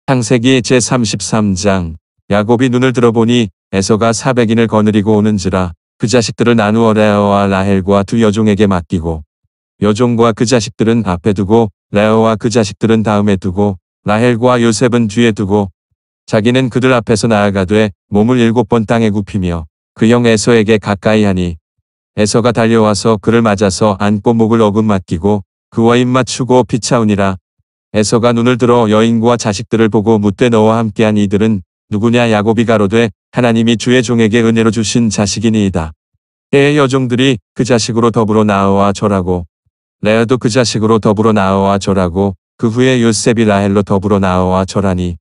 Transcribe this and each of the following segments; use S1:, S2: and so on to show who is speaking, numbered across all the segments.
S1: 창세기 제33장. 야곱이 눈을 들어보니 에서가 400인을 거느리고 오는지라 그 자식들을 나누어 레아와 라헬과 두 여종에게 맡기고 여종과 그 자식들은 앞에 두고 레아와 그 자식들은 다음에 두고 라헬과 요셉은 뒤에 두고 자기는 그들 앞에서 나아가되 몸을 7번 땅에 굽히며 그 형 에서에게 가까이 하니 에서가 달려와서 그를 맞아서 안고 목을 어금 맡기고 그와 입 맞추고 피차우니라. 에서가 눈을 들어 여인과 자식들을 보고 묻되 너와 함께한 이들은 누구냐. 야곱이 가로되 하나님이 주의 종에게 은혜로 주신 자식이니이다. 해의 여종들이 그 자식으로 더불어 나아와 절하고 레아도 그 자식으로 더불어 나아와 절하고 그 후에 요셉이 라헬로 더불어 나아와 절하니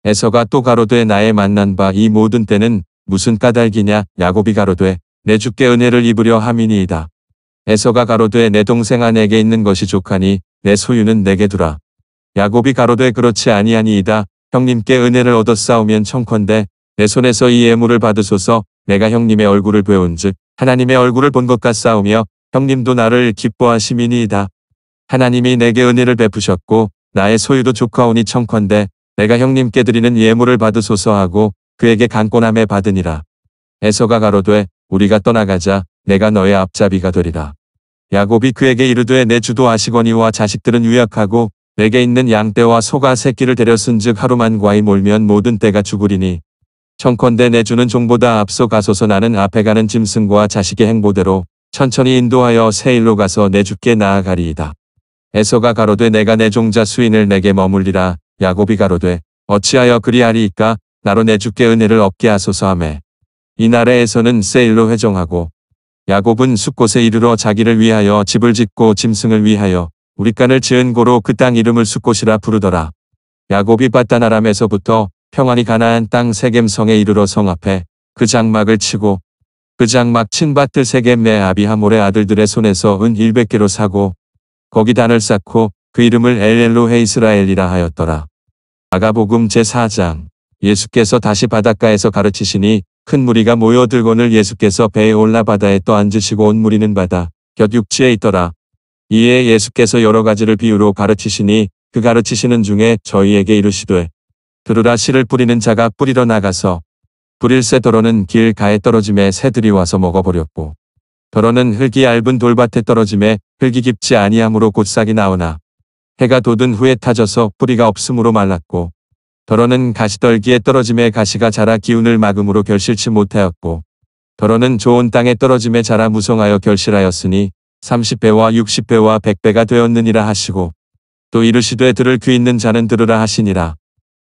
S1: 에서가 또 가로되 나의 만난 바 이 모든 때는 무슨 까닭이냐. 야곱이 가로되 내 주께 은혜를 입으려 함이니이다. 에서가 가로되 내 동생아 내게 있는 것이 족하니 내 소유는 내게 두라. 야곱이 가로되 그렇지 아니하니이다. 형님께 은혜를 얻었사오면 청컨대 내 손에서 이 예물을 받으소서. 내가 형님의 얼굴을 배운즉 하나님의 얼굴을 본 것 같사오며 형님도 나를 기뻐하심이니이다. 하나님이 내게 은혜를 베푸셨고 나의 소유도 조카오니 청컨대 내가 형님께 드리는 예물을 받으소서 하고 그에게 간권함에 받으니라. 에서가 가로되 우리가 떠나가자. 내가 너의 앞잡이가 되리라. 야곱이 그에게 이르되 내 주도 아시거니와 자식들은 유약하고 내게 있는 양떼와 소가 새끼를 데렸은즉 하루만 과히 몰면 모든 떼가 죽으리니 청컨대 내 주는 종보다 앞서 가소서. 나는 앞에 가는 짐승과 자식의 행보대로 천천히 인도하여 세일로 가서 내 주께 나아가리이다. 에서가 가로되 내가 내 종자 수인을 내게 머물리라. 야곱이 가로되 어찌하여 그리하리이까. 나로 내 주께 은혜를 얻게 하소서 하매 이날에 에서는 세일로 회정하고 야곱은 숫곳에 이르러 자기를 위하여 집을 짓고 짐승을 위하여 우리간을 지은 고로 그 땅 이름을 숫곳이라 부르더라. 야곱이 밧단 아람에서부터 평안히 가나안 땅 세겜성에 이르러 성 앞에 그 장막을 치고 그 장막 친 밭을 세겜 내 아비하몰의 아들들의 손에서 은 100개로 사고 거기 단을 쌓고 그 이름을 엘엘로헤 이스라엘이라 하였더라. 마가복음 제4장. 예수께서 다시 바닷가에서 가르치시니 큰 무리가 모여들거늘 예수께서 배에 올라 바다에 떠앉으시고 온 무리는 바다 곁 육지에 있더라. 이에 예수께서 여러 가지를 비유로 가르치시니 그 가르치시는 중에 저희에게 이르시되 들으라. 씨를 뿌리는 자가 뿌리러 나가서 뿌릴새 더러는 길 가에 떨어짐에 새들이 와서 먹어버렸고 더러는 흙이 얇은 돌밭에 떨어짐에 흙이 깊지 아니하므로 곧 싹이 나오나 해가 돋은 후에 타져서 뿌리가 없으므로 말랐고 더러는 가시떨기에 떨어짐에 가시가 자라 기운을 막음으로 결실치 못하였고 더러는 좋은 땅에 떨어짐에 자라 무성하여 결실하였으니 30배와 60배와 100배가 되었느니라 하시고 또 이르시되 들을 귀 있는 자는 들으라 하시니라.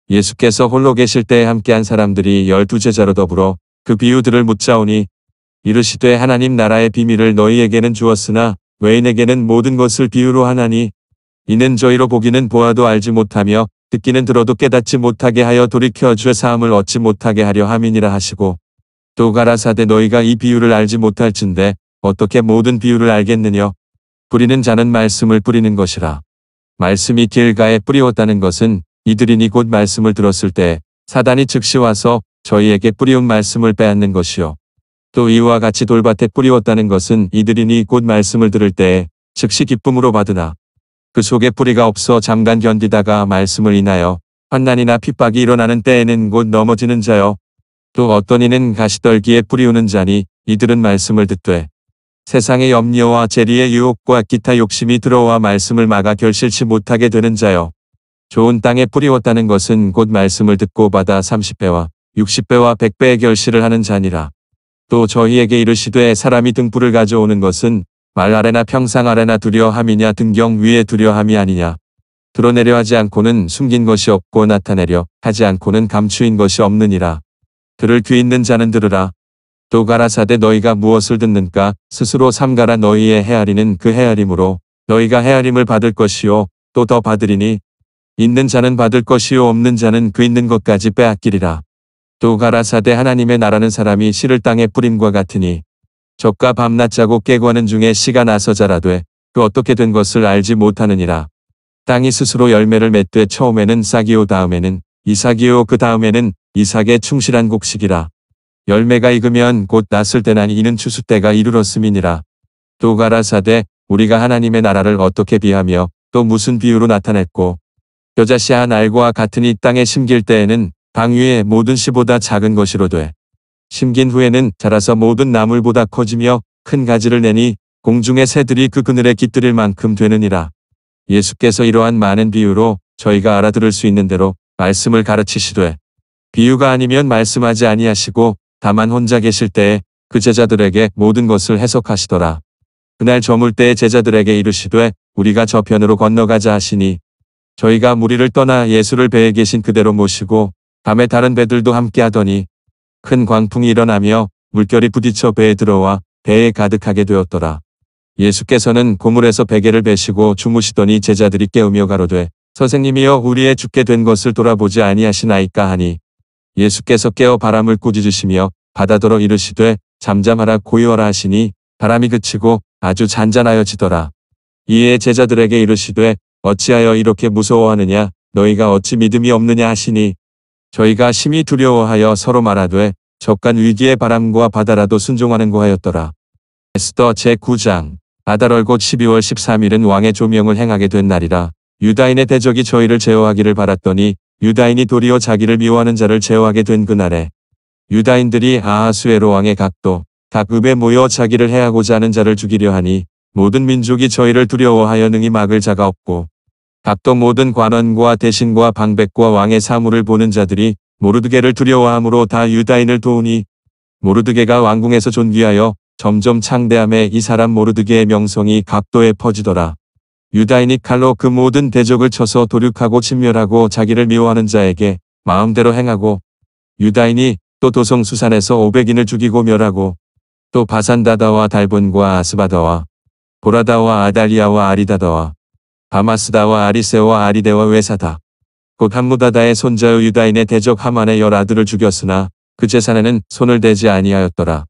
S1: 예수께서 홀로 계실 때에 함께한 사람들이 12제자로 더불어 그 비유들을 묻자오니 이르시되 하나님 나라의 비밀을 너희에게는 주었으나 외인에게는 모든 것을 비유로 하나니 이는 저희로 보기는 보아도 알지 못하며 듣기는 들어도 깨닫지 못하게 하여 돌이켜 주의 사함을 얻지 못하게 하려 함이니라 하시고 또 가라사대 너희가 이 비유를 알지 못할진대 어떻게 모든 비유를 알겠느냐. 뿌리는 자는 말씀을 뿌리는 것이라. 말씀이 길가에 뿌리웠다는 것은 이들이니 곧 말씀을 들었을 때 사단이 즉시 와서 저희에게 뿌리운 말씀을 빼앗는 것이요. 또 이와 같이 돌밭에 뿌리웠다는 것은 이들이니 곧 말씀을 들을 때에 즉시 기쁨으로 받으나 그 속에 뿌리가 없어 잠깐 견디다가 말씀을 인하여 환난이나 핍박이 일어나는 때에는 곧 넘어지는 자요. 또 어떤 이는 가시떨기에 뿌리우는 자니 이들은 말씀을 듣되 세상의 염려와 재리의 유혹과 기타 욕심이 들어와 말씀을 막아 결실치 못하게 되는 자요. 좋은 땅에 뿌리웠다는 것은 곧 말씀을 듣고 받아 30배와 60배와 100배의 결실을 하는 자니라. 또 저희에게 이르시되 사람이 등불을 가져오는 것은 말 아래나 평상 아래나 두려 함이냐 등경 위에 두려 함이 아니냐. 드러내려 하지 않고는 숨긴 것이 없고 나타내려 하지 않고는 감추인 것이 없느니라. 들을 귀 있는 자는 들으라. 또 가라사대 너희가 무엇을 듣는가 스스로 삼가라. 너희의 헤아리는 그 헤아림으로 너희가 헤아림을 받을 것이요 또 더 받으리니 있는 자는 받을 것이요 없는 자는 그 있는 것까지 빼앗기리라. 또 가라사대 하나님의 나라는 사람이 씨를 땅에 뿌림과 같으니 적과 밤낮 자고 깨고 하는 중에 씨가 나서 자라되 그 어떻게 된 것을 알지 못하느니라. 땅이 스스로 열매를 맺되 처음에는 싹이요 다음에는 이삭이요 그 다음에는 이삭의 충실한 곡식이라. 열매가 익으면 곧 낫을 때나니 이는 추수 때가 이르렀음이니라. 또 가라사대 우리가 하나님의 나라를 어떻게 비하며 또 무슨 비유로 나타냈고 벼자씨 한 알과 같은 이 땅에 심길 때에는 방 위의 모든 씨보다 작은 것이로되 심긴 후에는 자라서 모든 나물보다 커지며 큰 가지를 내니 공중의 새들이 그 그늘에 깃들일 만큼 되느니라. 예수께서 이러한 많은 비유로 저희가 알아들을 수 있는 대로 말씀을 가르치시되 비유가 아니면 말씀하지 아니하시고 다만 혼자 계실 때에 그 제자들에게 모든 것을 해석하시더라. 그날 저물 때에 제자들에게 이르시되 우리가 저편으로 건너가자 하시니 저희가 무리를 떠나 예수를 배에 계신 그대로 모시고 밤에 다른 배들도 함께 하더니 큰 광풍이 일어나며 물결이 부딪혀 배에 들어와 배에 가득하게 되었더라. 예수께서는 고물에서 베개를 베시고 주무시더니 제자들이 깨우며 가로되 선생님이여 우리의 죽게 된 것을 돌아보지 아니하시나이까 하니 예수께서 깨어 바람을 꾸짖으시며 바다더러 이르시되 잠잠하라 고요하라 하시니 바람이 그치고 아주 잔잔하여지더라. 이에 제자들에게 이르시되 어찌하여 이렇게 무서워하느냐 너희가 어찌 믿음이 없느냐 하시니 저희가 심히 두려워하여 서로 말하되 적간 위기의 바람과 바다라도 순종하는고 하였더라. 에스더 제9장 아달 곧 12월 13일은 왕의 조명을 행하게 된 날이라. 유다인의 대적이 저희를 제어하기를 바랐더니 유다인이 도리어 자기를 미워하는 자를 제어하게 된 그날에 유다인들이 아하수에로 왕의 각도 각 읍에 모여 자기를 해하고자 하는 자를 죽이려 하니 모든 민족이 저희를 두려워하여 능히 막을 자가 없고 각도 모든 관원과 대신과 방백과 왕의 사물을 보는 자들이 모르드게를 두려워함으로 다 유다인을 도우니 모르드게가 왕궁에서 존귀하여 점점 창대함에 이 사람 모르드게의 명성이 각도에 퍼지더라. 유다인이 칼로 그 모든 대적을 쳐서 도륙하고 진멸하고 자기를 미워하는 자에게 마음대로 행하고 유다인이 또 도성 수산에서 500인을 죽이고 멸하고 또 바산다다와 달본과 아스바다와 보라다와 아달리아와 아리다다와 바마스다와 아리세와 아리데와 외사다 곧 함무다다의 손자요 유다인의 대적 하만의 10아들을 죽였으나 그 재산에는 손을 대지 아니하였더라.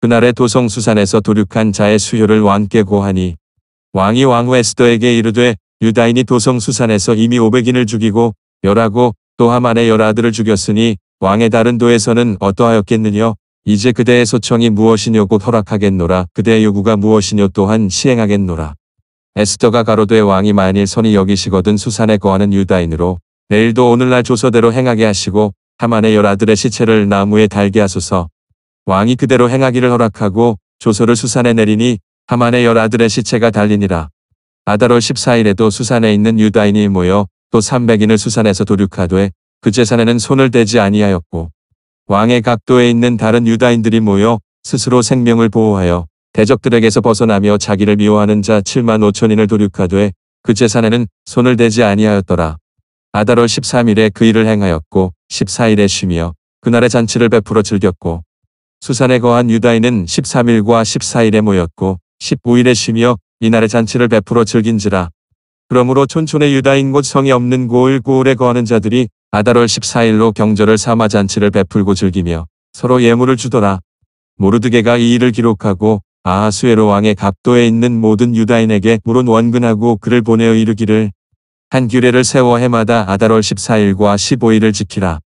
S1: 그날에 도성 수산에서 도륙한 자의 수효를 왕께 고하니 왕이 왕후 에스더에게 이르되 유다인이 도성 수산에서 이미 500인을 죽이고 멸하고 또 하만의 10아들을 죽였으니 왕의 다른 도에서는 어떠하였겠느냐. 이제 그대의 소청이 무엇이뇨 곧 허락하겠노라. 그대의 요구가 무엇이뇨 또한 시행하겠노라. 에스더가 가로되 왕이 만일 선히 여기시거든 수산에 거하는 유다인으로 내일도 오늘날 조서대로 행하게 하시고 하만의 10아들의 시체를 나무에 달게 하소서. 왕이 그대로 행하기를 허락하고 조서를 수산에 내리니 하만의 10아들의 시체가 달리니라. 아달월 14일에도 수산에 있는 유다인이 모여 또 300인을 수산에서 도륙하되 그 재산에는 손을 대지 아니하였고 왕의 각도에 있는 다른 유다인들이 모여 스스로 생명을 보호하여 대적들에게서 벗어나며 자기를 미워하는 자 7만 5천인을 도륙하되 그 재산에는 손을 대지 아니하였더라. 아달월 13일에 그 일을 행하였고 14일에 쉬며 그날의 잔치를 베풀어 즐겼고 수산에 거한 유다인은 13일과 14일에 모였고 15일에 쉬며 이날의 잔치를 베풀어 즐긴지라. 그러므로 촌촌의 유다인 곧 성이 없는 고을에 거하는 자들이 아달월 14일로 경절을 삼아 잔치를 베풀고 즐기며 서로 예물을 주더라. 모르드게가 이 일을 기록하고 아하수에로 왕의 각도에 있는 모든 유다인에게 물은 원근하고 그를 보내어 이르기를 한 규례를 세워 해마다 아달월 14일과 15일을 지키라.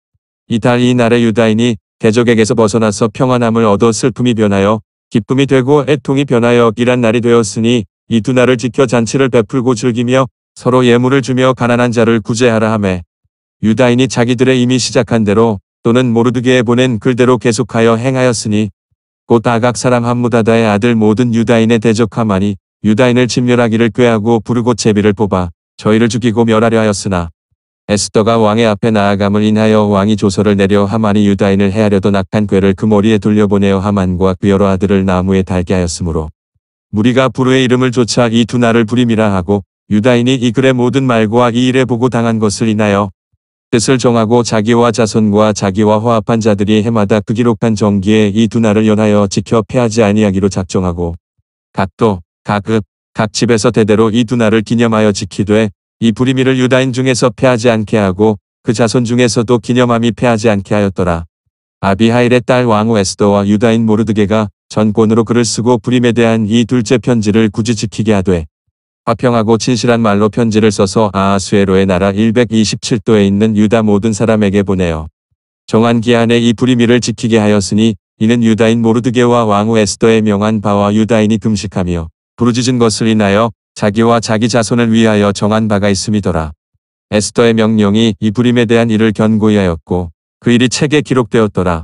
S1: 이달 이 날에 유다인이 대적에게서 벗어나서 평안함을 얻어 슬픔이 변하여 기쁨이 되고 애통이 변하여 일한 날이 되었으니 이 두 날을 지켜 잔치를 베풀고 즐기며 서로 예물을 주며 가난한 자를 구제하라 하매 유다인이 자기들의 이미 시작한 대로 또는 모르드게에 보낸 글대로 계속하여 행하였으니 곧 아각 사람 함무다다의 아들 모든 유다인의 대적 하만이 유다인을 진멸하기를 꾀하고 부르고 제비를 뽑아 저희를 죽이고 멸하려 하였으나 에스더가 왕의 앞에 나아감을 인하여 왕이 조서를 내려 하만이 유다인을 해하려던 악한 꾀를 그 머리에 돌려보내어 하만과 그 여러 아들을 나무에 달게 하였으므로 무리가 부르의 이름을 좇아 이 두 날을 부림이라 하고 유다인이 이 글의 모든 말과 이 일에 보고 당한 것을 인하여 뜻을 정하고 자기와 자손과 자기와 화합한 자들이 해마다 그 기록한 정기에 이 두 날을 연하여 지켜 패하지 아니하기로 작정하고 각도, 각 읍, 각 집에서 대대로 이 두 날을 기념하여 지키되 이 부리미를 유다인 중에서 패하지 않게 하고 그 자손 중에서도 기념함이 패하지 않게 하였더라. 아비하일의 딸 왕후 에스더와 유다인 모르드게가 전권으로 글을 쓰고 부림에 대한 이 둘째 편지를 굳이 지키게 하되 화평하고 진실한 말로 편지를 써서 아하수에로의 나라 127도에 있는 유다 모든 사람에게 보내어 정한 기한에 이 부리미를 지키게 하였으니 이는 유다인 모르드게와 왕후 에스더의 명한 바와 유다인이 금식하며 부르짖은 것을 인하여 자기와 자기 자손을 위하여 정한 바가 있음이더라. 에스더의 명령이 이브림에 대한 일을 견고히 하였고 그 일이 책에 기록되었더라.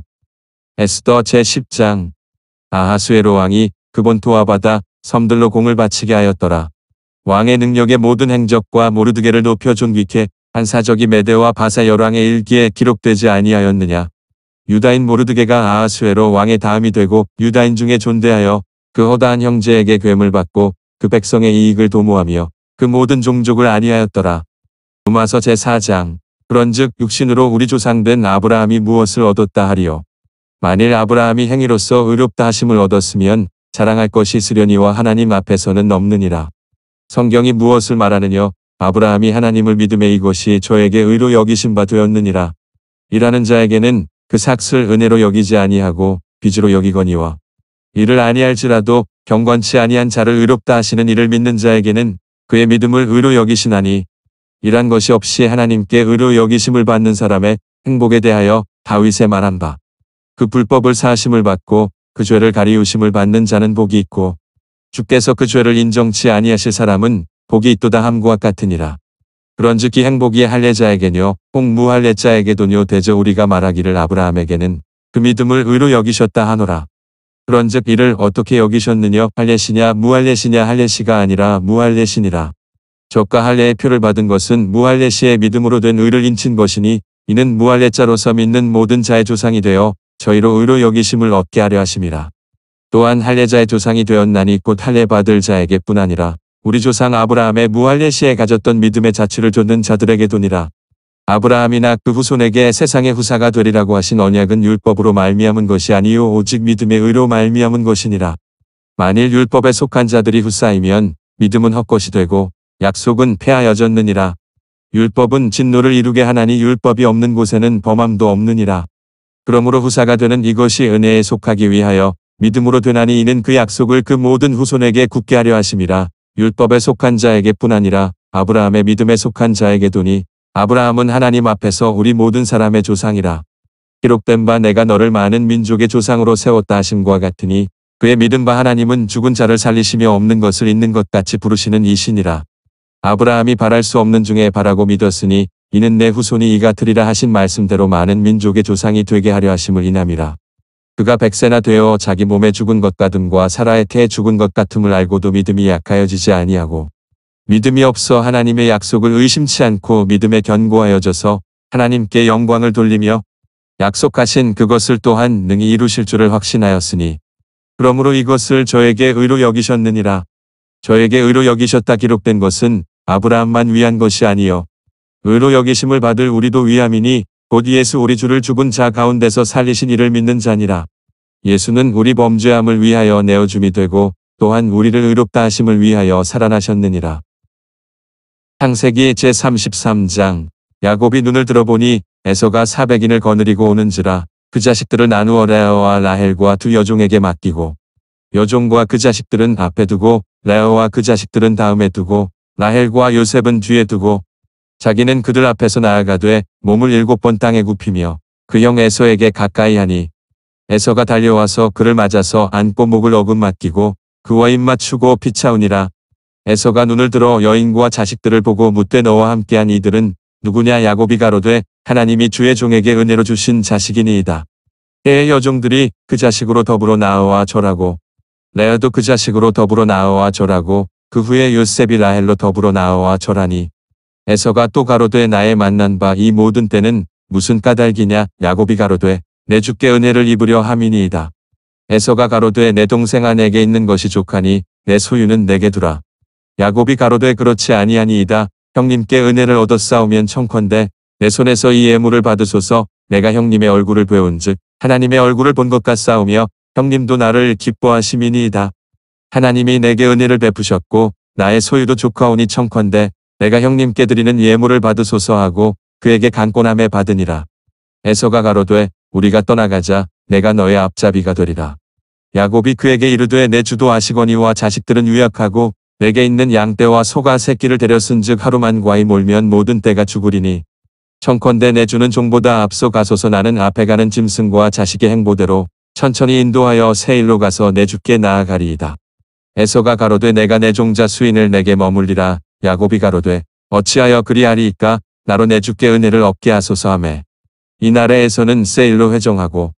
S1: 에스더 제10장. 아하수에로 왕이 그 본토와 바다, 섬들로 공을 바치게 하였더라. 왕의 능력의 모든 행적과 모르드게를 높여 존귀케 한 사적이 메대와 바사 열왕의 일기에 기록되지 아니하였느냐. 유다인 모르드게가 아하수에로 왕의 다음이 되고 유다인 중에 존대하여 그 허다한 형제에게 괴물 받고 그 백성의 이익을 도모하며 그 모든 종족을 아니하였더라. 로마서 제4장. 그런즉 육신으로 우리 조상된 아브라함이 무엇을 얻었다 하리요. 만일 아브라함이 행위로서 의롭다 하심을 얻었으면 자랑할 것이 있으려니와 하나님 앞에서는 없느니라. 성경이 무엇을 말하느냐. 아브라함이 하나님을 믿음에 이것이 저에게 의로 여기심 바 되었느니라. 일하는 자에게는 그 삭슬 은혜로 여기지 아니하고 빚으로 여기거니와 이를 아니할지라도 경건치 아니한 자를 의롭다 하시는 이를 믿는 자에게는 그의 믿음을 의로 여기시나니 이란 것이 없이 하나님께 의로 여기심을 받는 사람의 행복에 대하여 다윗의 말한 바 그 불법을 사하심을 받고 그 죄를 가리우심을 받는 자는 복이 있고 주께서 그 죄를 인정치 아니하실 사람은 복이 있도다 함과 같으니라. 그런즉 이 행복이 할례자에게뇨 혹 무할례자에게도뇨 대저 우리가 말하기를 아브라함에게는 그 믿음을 의로 여기셨다 하노라. 그런즉 이를 어떻게 여기셨느냐. 할례시냐 무할례시냐. 할례시가 아니라 무할례시니라. 저가 할례의 표를 받은 것은 무할례시의 믿음으로 된 의를 인친 것이니 이는 무할례자로서 믿는 모든 자의 조상이 되어 저희로 의로 여기심을 얻게 하려 하심이라. 또한 할례자의 조상이 되었나니 곧 할례 받을 자에게 뿐 아니라 우리 조상 아브라함의 무할례시에 가졌던 믿음의 자취를 좇는 자들에게도니라. 아브라함이나 그 후손에게 세상의 후사가 되리라고 하신 언약은 율법으로 말미암은 것이 아니요 오직 믿음의 의로 말미암은 것이니라. 만일 율법에 속한 자들이 후사이면 믿음은 헛것이 되고 약속은 폐하여졌느니라. 율법은 진노를 이루게 하나니 율법이 없는 곳에는 범함도 없느니라. 그러므로 후사가 되는 이것이 은혜에 속하기 위하여 믿음으로 되나니 이는 그 약속을 그 모든 후손에게 굳게 하려 하심이라. 율법에 속한 자에게 뿐 아니라 아브라함의 믿음에 속한 자에게도니 아브라함은 하나님 앞에서 우리 모든 사람의 조상이라. 기록된 바 내가 너를 많은 민족의 조상으로 세웠다 하심과 같으니 그의 믿은 바 하나님은 죽은 자를 살리시며 없는 것을 있는 것 같이 부르시는 이시니라. 아브라함이 바랄 수 없는 중에 바라고 믿었으니 이는 내 후손이 이 같으리라 하신 말씀대로 많은 민족의 조상이 되게 하려 하심을 인함이라. 그가 100세나 되어 자기 몸에 죽은 것 같음과 사라의 태에 죽은 것 같음을 알고도 믿음이 약하여지지 아니하고 믿음이 없어 하나님의 약속을 의심치 않고 믿음에 견고하여져서 하나님께 영광을 돌리며 약속하신 그것을 또한 능히 이루실 줄을 확신하였으니 그러므로 이것을 저에게 의로 여기셨느니라. 저에게 의로 여기셨다 기록된 것은 아브라함만 위한 것이 아니요 의로 여기심을 받을 우리도 위함이니 곧 예수 우리 주를 죽은 자 가운데서 살리신 이를 믿는 자니라. 예수는 우리 범죄함을 위하여 내어줌이 되고 또한 우리를 의롭다 하심을 위하여 살아나셨느니라. 창세기 제33장. 야곱이 눈을 들어보니 에서가 400인을 거느리고 오는지라 그 자식들을 나누어 레아와 라헬과 두 여종에게 맡기고 여종과 그 자식들은 앞에 두고 레아와 그 자식들은 다음에 두고 라헬과 요셉은 뒤에 두고 자기는 그들 앞에서 나아가되 몸을 7번 땅에 굽히며 그 형 에서에게 가까이 하니 에서가 달려와서 그를 맞아서 안고 목을 어긋맞기고 그와 입 맞추고 피차우니라. 에서가 눈을 들어 여인과 자식들을 보고 묻되 너와 함께한 이들은 누구냐. 야곱이 가로되 하나님이 주의 종에게 은혜로 주신 자식이니이다. 해의 여종들이 그 자식으로 더불어 나아와 절하고 레아도 그 자식으로 더불어 나아와 절하고 그 후에 요셉이 라헬로 더불어 나아와 절하니 에서가 또 가로되 나의 만난 바 이 모든 때는 무슨 까닭이냐. 야곱이 가로되 내 주께 은혜를 입으려 함이니이다. 에서가 가로되 내 동생아 내게 있는 것이 족하니 내 소유는 내게 두라. 야곱이 가로되 그렇지 아니하니이다. 형님께 은혜를 얻었사오면 청컨대 내 손에서 이 예물을 받으소서. 내가 형님의 얼굴을 배운즉 하나님의 얼굴을 본 것 같사오며 형님도 나를 기뻐하심이니이다. 하나님이 내게 은혜를 베푸셨고 나의 소유도 족하오니 청컨대 내가 형님께 드리는 예물을 받으소서 하고 그에게 간곤함에 받으니라. 에서가 가로되 우리가 떠나가자. 내가 너의 앞잡이가 되리라. 야곱이 그에게 이르되 내 주도 아시거니와 자식들은 유약하고 내게 있는 양떼와 소가 새끼를 데렸은즉 하루만 과히 몰면 모든 떼가 죽으리니 청컨대 내 주는 종보다 앞서 가소서. 나는 앞에 가는 짐승과 자식의 행보대로 천천히 인도하여 새 일로 가서 내 주께 나아가리이다. 에서가 가로되 내가 내 종자 수인을 내게 머물리라. 야곱이 가로되 어찌하여 그리하리이까. 나로 내 주께 은혜를 얻게 하소서 하매 이날에에서는 세일로 회정하고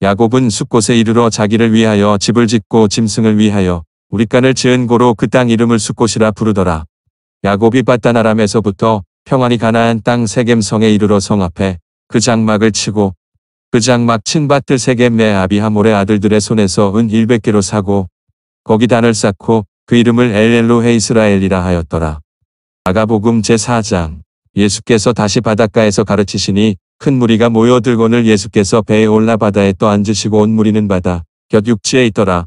S1: 야곱은 숫곳에 이르러 자기를 위하여 집을 짓고 짐승을 위하여 우리간을 지은 고로 그 땅 이름을 숫곳이라 부르더라. 야곱이 밧단 아람에서부터 평안히 가나안 땅 세겜성에 이르러 성 앞에 그 장막을 치고 그 장막 친 밭을 세겜 내 아비하몰의 아들들의 손에서 은 100개로 사고 거기 단을 쌓고 그 이름을 엘엘로헤 이스라엘이라 하였더라. 마가복음 제4장. 예수께서 다시 바닷가에서 가르치시니 큰 무리가 모여들거늘 예수께서 배에 올라 바다에 떠 앉으시고 온 무리는 바다 곁 육지에 있더라.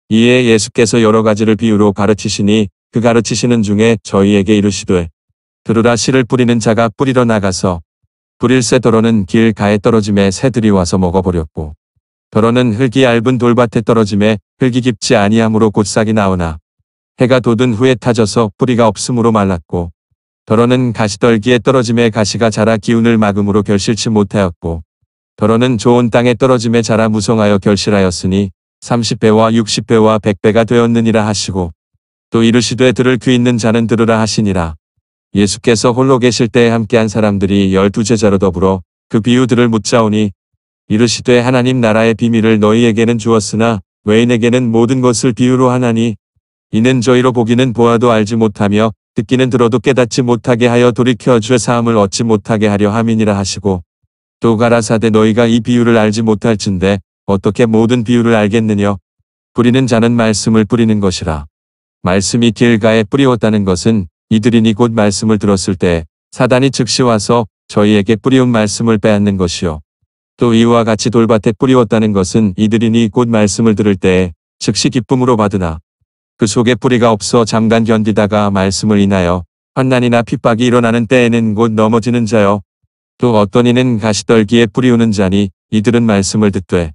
S1: 이에 예수께서 여러 가지를 비유로 가르치시니 그 가르치시는 중에 저희에게 이르시되 들으라. 씨를 뿌리는 자가 뿌리러 나가서 뿌릴새 더러는 길 가에 떨어짐에 새들이 와서 먹어버렸고 더러는 흙이 얇은 돌밭에 떨어짐에 흙이 깊지 아니하므로 곧 싹이 나오나 해가 돋은 후에 타져서 뿌리가 없으므로 말랐고 더러는 가시떨기에 떨어짐에 가시가 자라 기운을 막음으로 결실치 못하였고 더러는 좋은 땅에 떨어짐에 자라 무성하여 결실하였으니 30배와 60배와 100배가 되었느니라 하시고 또 이르시되 들을 귀 있는 자는 들으라 하시니라. 예수께서 홀로 계실 때에 함께한 사람들이 12제자로 더불어 그 비유들을 묻자오니 이르시되 하나님 나라의 비밀을 너희에게는 주었으나 외인에게는 모든 것을 비유로 하나니 이는 저희로 보기는 보아도 알지 못하며 듣기는 들어도 깨닫지 못하게 하여 돌이켜 주의 사함을 얻지 못하게 하려 함이니라 하시고 또 가라사대 너희가 이 비유를 알지 못할진대 어떻게 모든 비유를 알겠느냐. 뿌리는 자는 말씀을 뿌리는 것이라. 말씀이 길가에 뿌리웠다는 것은 이들이니 곧 말씀을 들었을 때 사단이 즉시 와서 저희에게 뿌리운 말씀을 빼앗는 것이요. 또 이와 같이 돌밭에 뿌리웠다는 것은 이들이니 곧 말씀을 들을 때에 즉시 기쁨으로 받으나 그 속에 뿌리가 없어 잠깐 견디다가 말씀을 인하여 환난이나 핍박이 일어나는 때에는 곧 넘어지는 자요. 또 어떤 이는 가시떨기에 뿌리우는 자니 이들은 말씀을 듣되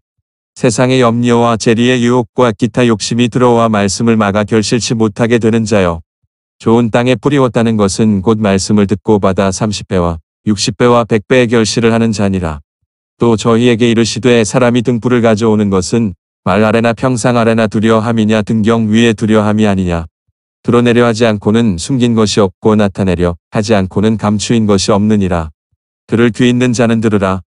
S1: 세상의 염려와 재리의 유혹과 기타 욕심이 들어와 말씀을 막아 결실치 못하게 되는 자요. 좋은 땅에 뿌리웠다는 것은 곧 말씀을 듣고 받아 30배와 60배와 100배의 결실을 하는 자니라. 또 저희에게 이르시되 사람이 등불을 가져오는 것은 말 아래나 평상 아래나 두려 함이냐 등경 위에 두려 함이 아니냐. 드러내려 하지 않고는 숨긴 것이 없고 나타내려 하지 않고는 감추인 것이 없느니라. 들을 귀 있는 자는 들으라.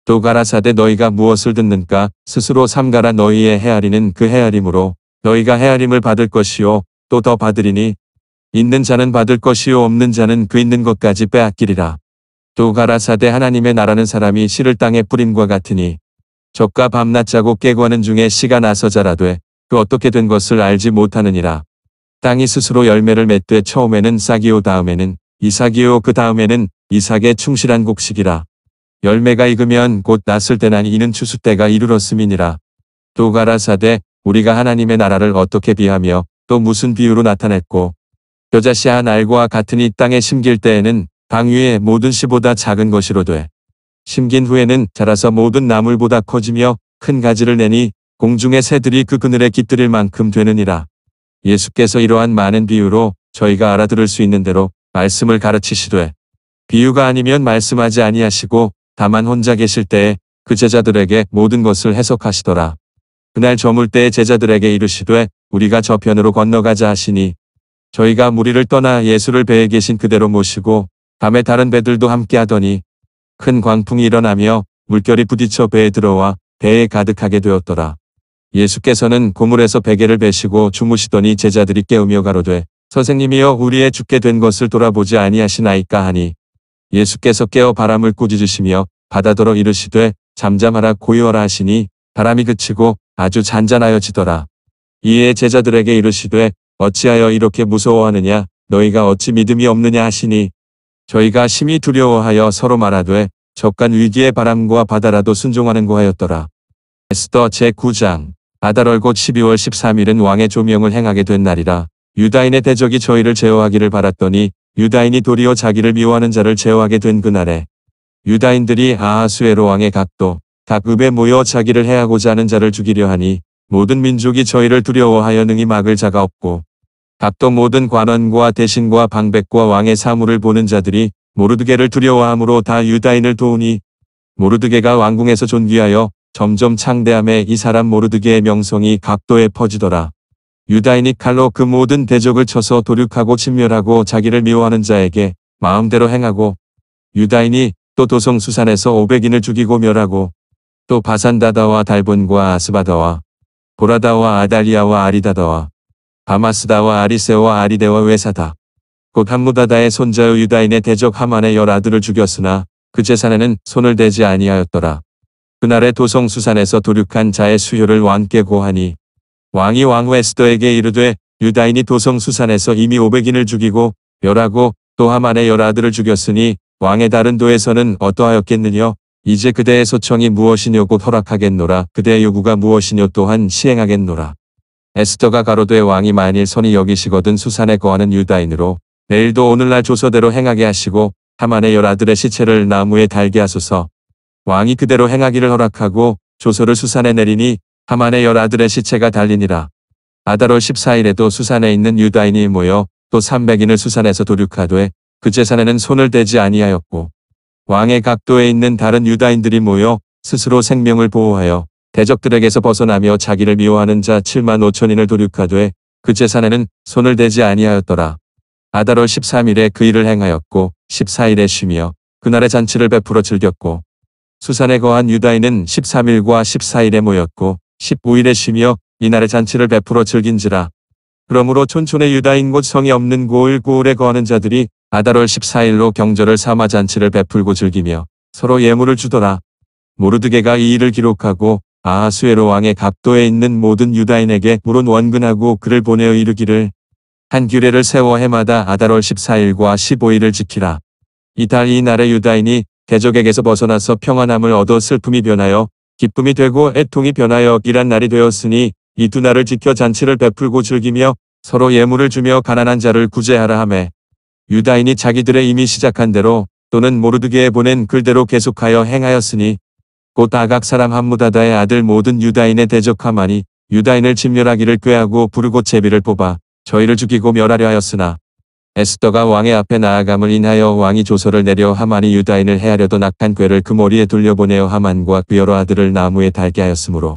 S1: 또 가라사대 너희가 무엇을 듣는가 스스로 삼가라. 너희의 헤아리는 그 헤아림으로 너희가 헤아림을 받을 것이요 또 더 받으리니 있는 자는 받을 것이요 없는 자는 그 있는 것까지 빼앗기리라. 또 가라사대 하나님의 나라는 사람이 씨를 땅에 뿌림과 같으니 적과 밤낮 자고 깨고 하는 중에 씨가 나서 자라되 그 어떻게 된 것을 알지 못하느니라. 땅이 스스로 열매를 맺되 처음에는 싹이요 다음에는 이삭이요 그 다음에는 이삭의 충실한 곡식이라. 열매가 익으면 곧 낫을 때나니 이는 추수 때가 이르렀음이니라. 또 가라사대 우리가 하나님의 나라를 어떻게 비하며 또 무슨 비유로 나타냈고 겨자씨 한 알과 같으니 땅에 심길 때에는 방 위의 모든 씨보다 작은 것이로되 심긴 후에는 자라서 모든 나물보다 커지며 큰 가지를 내니 공중의 새들이 그 그늘에 깃들일 만큼 되느니라. 예수께서 이러한 많은 비유로 저희가 알아들을 수 있는 대로 말씀을 가르치시되 비유가 아니면 말씀하지 아니하시고 다만 혼자 계실 때에 그 제자들에게 모든 것을 해석하시더라. 그날 저물 때에 제자들에게 이르시되 우리가 저편으로 건너가자 하시니 저희가 무리를 떠나 예수를 배에 계신 그대로 모시고 밤에 다른 배들도 함께 하더니 큰 광풍이 일어나며 물결이 부딪혀 배에 들어와 배에 가득하게 되었더라. 예수께서는 고물에서 베개를 베시고 주무시더니 제자들이 깨우며 가로되 선생님이여 우리의 죽게 된 것을 돌아보지 아니하시나이까 하니 예수께서 깨어 바람을 꾸짖으시며 바다더러 이르시되 잠잠하라 고요하라 하시니 바람이 그치고 아주 잔잔하여지더라. 이에 제자들에게 이르시되 어찌하여 이렇게 무서워하느냐 너희가 어찌 믿음이 없느냐 하시니 저희가 심히 두려워하여 서로 말하되 적간 위기의 바람과 바다라도 순종하는고 하였더라. 에스더 제9장. 아달월 곧 12월 13일은 왕의 조명을 행하게 된 날이라. 유다인의 대적이 저희를 제어하기를 바랐더니 유다인이 도리어 자기를 미워하는 자를 제어하게 된 그날에 유다인들이 아하수에로 왕의 각도 각 읍에 모여 자기를 해하고자 하는 자를 죽이려 하니 모든 민족이 저희를 두려워하여 능히 막을 자가 없고 각도 모든 관원과 대신과 방백과 왕의 사물을 보는 자들이 모르드게를 두려워함으로 다 유다인을 도우니 모르드게가 왕궁에서 존귀하여 점점 창대함에 이 사람 모르드게의 명성이 각도에 퍼지더라. 유다인이 칼로 그 모든 대적을 쳐서 도륙하고 진멸하고 자기를 미워하는 자에게 마음대로 행하고 유다인이 또 도성수산에서 500인을 죽이고 멸하고 또 바산다다와 달본과 아스바다와 보라다와 아달리아와 아리다다와 바마스다와 아리세와 아리데와 외사다 곧 함무다다의 손자의 유다인의 대적 하만의 10아들을 죽였으나 그 제사에는 손을 대지 아니하였더라. 그날에 도성수산에서 도륙한 자의 수효를 왕께 고하니 왕이 왕 에스더에게 이르되 유다인이 도성수산에서 이미 500인을 죽이고 멸하고 또 하만의 10아들을 죽였으니 왕의 다른 도에서는 어떠하였겠느냐. 이제 그대의 소청이 무엇이뇨 곧 허락하겠노라. 그대의 요구가 무엇이뇨 또한 시행하겠노라. 에스더가 가로되 왕이 만일 선히 여기시거든 수산에 거하는 유다인으로 내일도 오늘날 조서대로 행하게 하시고 하만의 10아들의 시체를 나무에 달게 하소서. 왕이 그대로 행하기를 허락하고 조서를 수산에 내리니 하만의 10아들의 시체가 달리니라. 아달월 14일에도 수산에 있는 유다인이 모여 또 300인을 수산에서 도륙하되 그 제사에는 손을 대지 아니하였고 왕의 각도에 있는 다른 유다인들이 모여 스스로 생명을 보호하여 대적들에게서 벗어나며 자기를 미워하는 자 7만 5천인을 도륙하되 그 제사에는 손을 대지 아니하였더라. 아달월 13일에 그 일을 행하였고 14일에 쉬며 그날의 잔치를 베풀어 즐겼고 수산에 거한 유다인은 13일과 14일에 모였고 15일에 쉬며 이날의 잔치를 베풀어 즐긴지라. 그러므로 촌촌의 유다인 곧 성이 없는 고을고을에 거하는 자들이 아달월 14일로 경절을 삼아 잔치를 베풀고 즐기며 서로 예물을 주더라. 모르드게가 이 일을 기록하고 아하수에로 왕의 각도에 있는 모든 유다인에게 물은 원근하고 그를 보내어 이르기를 한 규례를 세워 해마다 아달월 14일과 15일을 지키라. 이달 이 날에 유다인이 대적에게서 벗어나서 평안함을 얻어 슬픔이 변하여 기쁨이 되고 애통이 변하여 일한 날이 되었으니 이 두 날을 지켜 잔치를 베풀고 즐기며 서로 예물을 주며 가난한 자를 구제하라 하매 유다인이 자기들의 이미 시작한 대로 또는 모르드게에 보낸 글대로 계속하여 행하였으니 곧 아각 사람 함무다다의 아들 모든 유다인의 대적 하만이 유다인을 진멸하기를 꾀하고 부르고 제비를 뽑아 저희를 죽이고 멸하려 하였으나 에스더가 왕의 앞에 나아감을 인하여 왕이 조서를 내려 하만이 유다인을 해하려던 악한 꾀를 그 머리에 돌려보내어 하만과 그 여러 아들을 나무에 달게 하였으므로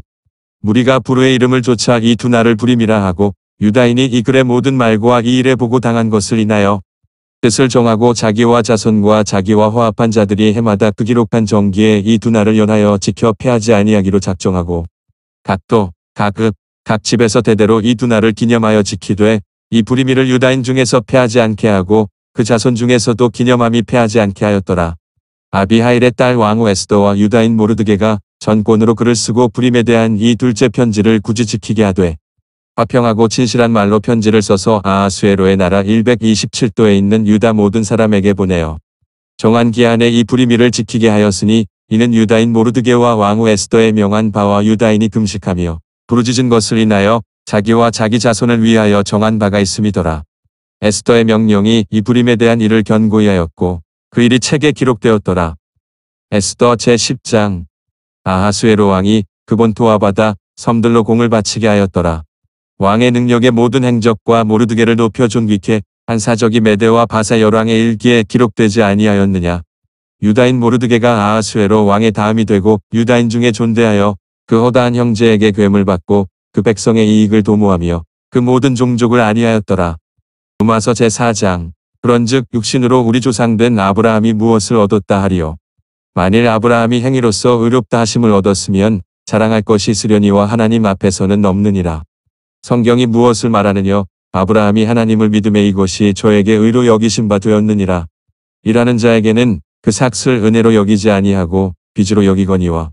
S1: 무리가 부르의 이름을 좇아 이 두 날을 불임이라 하고 유다인이 이 글의 모든 말과 이 일에 보고 당한 것을 인하여 뜻을 정하고 자기와 자손과 자기와 화합한 자들이 해마다 그 기록한 정기에 이 두 날을 연하여 지켜 패하지 아니하기로 작정하고 각 도, 각 읍, 각 집에서 대대로 이 두 날을 기념하여 지키되 이 불임이를 유다인 중에서 패하지 않게 하고 그 자손 중에서도 기념함이 패하지 않게 하였더라. 아비하일의 딸 왕후 에스더와 유다인 모르드게가 전권으로 글을 쓰고 불임에 대한 이 둘째 편지를 굳이 지키게 하되 화평하고 진실한 말로 편지를 써서 아하수에로의 나라 127도에 있는 유다 모든 사람에게 보내어 정한 기한에 이 불임이를 지키게 하였으니 이는 유다인 모르드게와 왕후 에스더의 명한 바와 유다인이 금식하며 부르짖은 것을 인하여 자기와 자기 자손을 위하여 정한 바가 있음이더라. 에스더의 명령이 이 불임에 대한 일을 견고히 하였고 그 일이 책에 기록되었더라. 에스더 제10장 아하수에로 왕이 그 본토와 바다, 섬들로 공을 바치게 하였더라. 왕의 능력의 모든 행적과 모르드게를 높여 존귀케 한 사적이 메대와 바사 열왕의 일기에 기록되지 아니하였느냐. 유다인 모르드게가 아하수에로 왕의 다음이 되고 유다인 중에 존대하여 그 허다한 형제에게 괴물 받고 그 백성의 이익을 도모하며 그 모든 종족을 안위하였더라. 로마서 제4장 그런즉 육신으로 우리 조상된 아브라함이 무엇을 얻었다 하리요. 만일 아브라함이 행위로서 의롭다 하심을 얻었으면 자랑할 것이 있으려니와 하나님 앞에서는 없느니라. 성경이 무엇을 말하느냐. 아브라함이 하나님을 믿음에 이것이 저에게 의로 여기심 바 되었느니라. 일하는 자에게는 그 삭슬 은혜로 여기지 아니하고 빚으로 여기거니와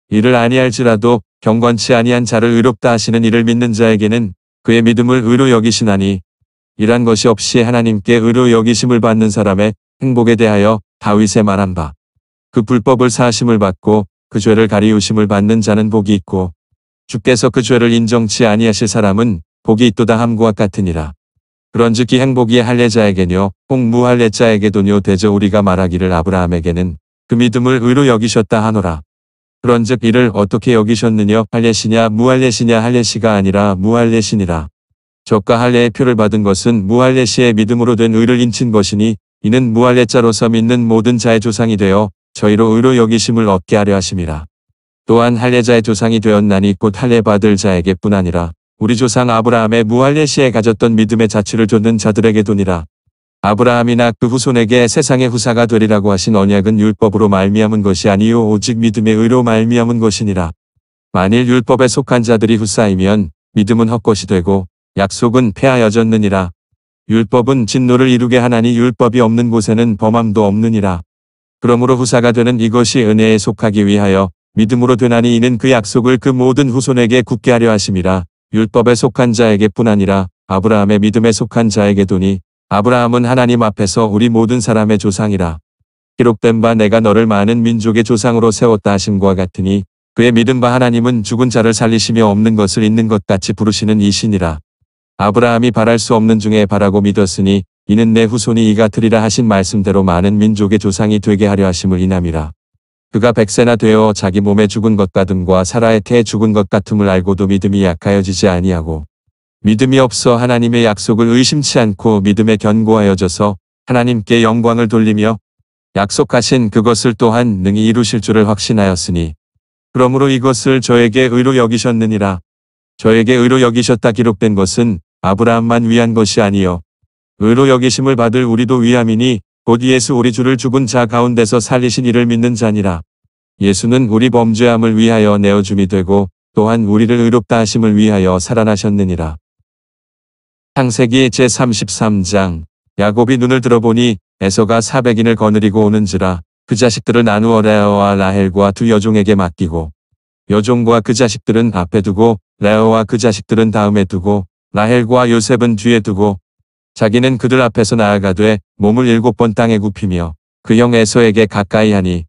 S1: 이를 아니할지라도 경건치 아니한 자를 의롭다 하시는 이를 믿는 자에게는 그의 믿음을 의로 여기시나니 일한 것이 없이 하나님께 의로 여기심을 받는 사람의 행복에 대하여 다윗의 말한 바 그 불법을 사하심을 받고 그 죄를 가리우심을 받는 자는 복이 있고 주께서 그 죄를 인정치 아니하실 사람은 복이 있도다 함과 같으니라. 그런즉 이 행복이 할례자에게뇨 혹 무할례자에게도뇨 되저 우리가 말하기를 아브라함에게는 그 믿음을 의로 여기셨다 하노라. 그런즉 이를 어떻게 여기셨느냐. 할례시냐 무할례시냐. 할례시가 아니라 무할례시니라. 저가 할례의 표를 받은 것은 무할례시의 믿음으로 된 의를 인친 것이니 이는 무할례자로서 믿는 모든 자의 조상이 되어 저희로 의로 여기심을 얻게 하려 하심이라. 또한 할례자의 조상이 되었나니 곧 할례 받을 자에게뿐 아니라 우리 조상 아브라함의 무할례시에 가졌던 믿음의 자취를 좇는 자들에게도니라. 아브라함이나 그 후손에게 세상의 후사가 되리라고 하신 언약은 율법으로 말미암은 것이 아니요 오직 믿음의 의로 말미암은 것이니라. 만일 율법에 속한 자들이 후사이면 믿음은 헛것이 되고 약속은 폐하여졌느니라. 율법은 진노를 이루게 하나니 율법이 없는 곳에는 범함도 없느니라. 그러므로 후사가 되는 이것이 은혜에 속하기 위하여 믿음으로 되나니 이는 그 약속을 그 모든 후손에게 굳게 하려 하심이라. 율법에 속한 자에게뿐 아니라 아브라함의 믿음에 속한 자에게도니 아브라함은 하나님 앞에서 우리 모든 사람의 조상이라. 기록된 바 내가 너를 많은 민족의 조상으로 세웠다 하심과 같으니 그의 믿은 바 하나님은 죽은 자를 살리시며 없는 것을 있는 것 같이 부르시는 이시니라. 아브라함이 바랄 수 없는 중에 바라고 믿었으니 이는 내 후손이 이 같으리라 하신 말씀대로 많은 민족의 조상이 되게 하려 하심을 인함이라. 그가 100세나 되어 자기 몸에 죽은 것 같음과 사라의 태에 죽은 것 같음을 알고도 믿음이 약하여지지 아니하고 믿음이 없어 하나님의 약속을 의심치 않고 믿음에 견고하여져서 하나님께 영광을 돌리며 약속하신 그것을 또한 능히 이루실 줄을 확신하였으니 그러므로 이것을 저에게 의로 여기셨느니라. 저에게 의로 여기셨다 기록된 것은 아브라함만 위한 것이 아니요 의로 여기심을 받을 우리도 위함이니 곧 예수 우리 주를 죽은 자 가운데서 살리신 이를 믿는 자니라. 예수는 우리 범죄함을 위하여 내어줌이 되고 또한 우리를 의롭다 하심을 위하여 살아나셨느니라. 창세기 제33장. 야곱이 눈을 들어보니 에서가 400인을 거느리고 오는지라. 그 자식들을 나누어 레아와 라헬과 두 여종에게 맡기고 여종과 그 자식들은 앞에 두고 레아와 그 자식들은 다음에 두고 라헬과 요셉은 뒤에 두고 자기는 그들 앞에서 나아가되 몸을 7번 땅에 굽히며 그 형 에서에게 가까이 하니